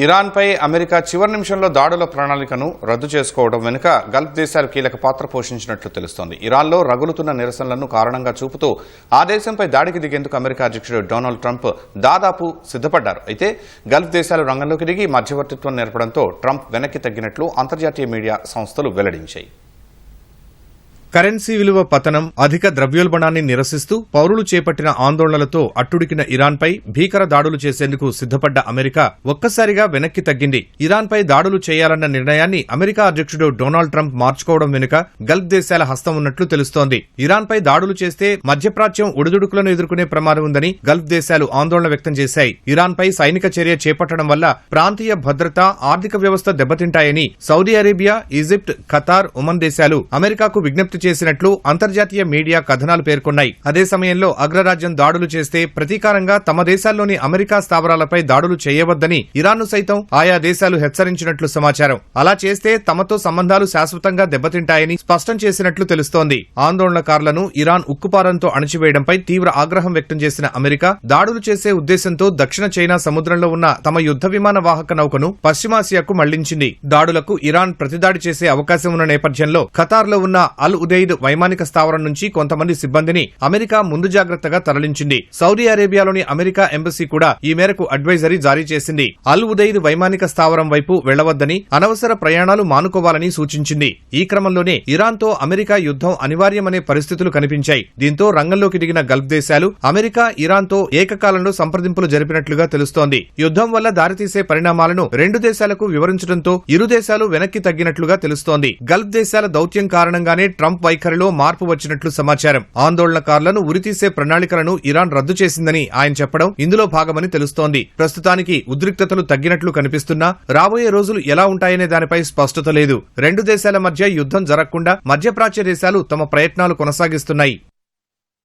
ఇరాన్పై America చివరి నిమిషంలో దాడుల ప్రణాళికను రద్దు చేసుకోవడం వెనుక గల్ఫ్ దేశాలు కీలక పాత్ర పోషించినట్లు తెలుస్తోంది. ఇరాన్లో రగులుతున్న నిరసనలను కారణంగా చూపుతూ ఆ దేశంపై దాడికి దిగేందుకు అమెరికా అధ్యక్షుడు డొనాల్డ్ ట్రంప్ దాదాపు సిద్ధపడ్డారు. అయితే గల్ఫ్ దేశాలు రంగంలోకి దిగి మధ్యవర్తిత్వం నేర్పడంతో ట్రంప్ వెనక్కి తగ్గినట్లు అంతర్జాతీయ మీడియా సంస్థలు వెల్లడించాయి. కరెన్సీ విలువ పతనం, అధిక ద్రవ్యోల్బణాన్ని నిరసిస్తూ పౌరులు చేపట్టిన ఆందోళనలతో అట్టుడికిన ఇరాన్పై భీకర దాడులు చేసేందుకు సిద్ధపడ్డ అమెరికా ఒక్కసారిగా వెనక్కి తగ్గింది. ఇరాన్పై దాడులు చేయాలన్న నిర్ణయాన్ని అమెరికా అధ్యక్షుడు డొనాల్డ్ ట్రంప్ మార్చుకోవడం వెనుక గల్ఫ్ దేశాల హస్తం ఉన్నట్లు తెలుస్తోంది. ఇరాన్పై దాడులు చేస్తే మధ్యప్రాచ్యం ఒడిదుడుకులను ఎదుర్కొనే ప్రమాదం ఉందని గల్ఫ్ దేశాలు ఆందోళన వ్యక్తం చేశాయి. ఇరాన్పై సైనిక చర్య చేపట్టడం వల్ల ప్రాంతీయ భద్రత, ఆర్థిక వ్యవస్థ దెబ్బతింటాయని Saudi Arabia, Egypt, Qatar, Oman దేశాలు అమెరికాకు విజ్ఞప్తి చేసినట్లు అంతర్జాతీయ మీడియా కథనాలు పేర్కొన్నాయి. అదే సమయంలో అగ్రరాజ్యం దాడులు చేస్తే ప్రతీకారంగా తమ దేశాల్లోని అమెరికా స్థావరాలపై దాడులు చేయవద్దని ఇరాన్ను సైతం ఆయా దేశాలు హెచ్చరించినట్లు సమాచారం. అలా చేస్తే తమతో సంబంధాలు శాశ్వతంగా దెబ్బతింటాయని స్పష్టం చేసినట్లు తెలుస్తోంది. ఆందోళనకారులను ఇరాన్ ఉక్కుపారంతో అణచివేయడంపై తీవ్ర ఆగ్రహం వ్యక్తం చేసిన అమెరికా దాడులు చేసే ఉద్దేశంతో దక్షిణ చైనా సముద్రంలో ఉన్న తమ యుద్ధ విమాన వాహక నౌకను పశ్చిమాసియాకు మళ్లించింది. దాడులకు ఇరాన్ ప్రతిదాడి చేసే అవకాశం ఉన్న నేపథ్యంలో ఖతార్లో ఉన్న అల్ ఉదైద్ వైమానిక స్థావరం నుంచి కొంతమంది సిబ్బందిని అమెరికా ముందు జాగ్రత్తగా తరలించింది. సౌదీ అరేబియాలోని అమెరికా ఎంబసీ కూడా ఈ మేరకు అడ్వైజరీ జారీ చేసింది. అల్ ఉదైద్ వైమానిక స్థావరం వైపు వెళ్లవద్దని, అనవసర ప్రయాణాలు మానుకోవాలని సూచించింది. ఈ క్రమంలోనే ఇరాన్తో అమెరికా యుద్ధం అనివార్యమనే పరిస్థితులు కనిపించాయి. దీంతో రంగంలోకి దిగిన గల్ఫ్ దేశాలు అమెరికా, ఇరాన్తో ఏకకాలంలో సంప్రదింపులు జరిపినట్లుగా తెలుస్తోంది. యుద్ధం వల్ల దారితీసే పరిణామాలను రెండు దేశాలకు వివరించడంతో ఇరు దేశాలు వెనక్కి తగ్గినట్లుగా తెలుస్తోంది. గల్ఫ్ దేశాల దౌత్యం కారణంగానే ట్రంప్ వైఖరిలో మార్పు వచ్చినట్లు సమాచారం. ఆందోళనకారులను ఉరితీసే ప్రణాళికలను ఇరాన్ రద్దు చేసిందని ఆయన చెప్పడం ఇందులో భాగమని తెలుస్తోంది. ప్రస్తుతానికి ఉద్రిక్తతలు తగ్గినట్లు కనిపిస్తున్నా రాబోయే రోజులు ఎలా ఉంటాయనే దానిపై స్పష్టత లేదు. రెండు దేశాల మధ్య యుద్ధం జరగకుండా మధ్యప్రాచ్య దేశాలు తమ ప్రయత్నాలు కొనసాగిస్తున్నాయి.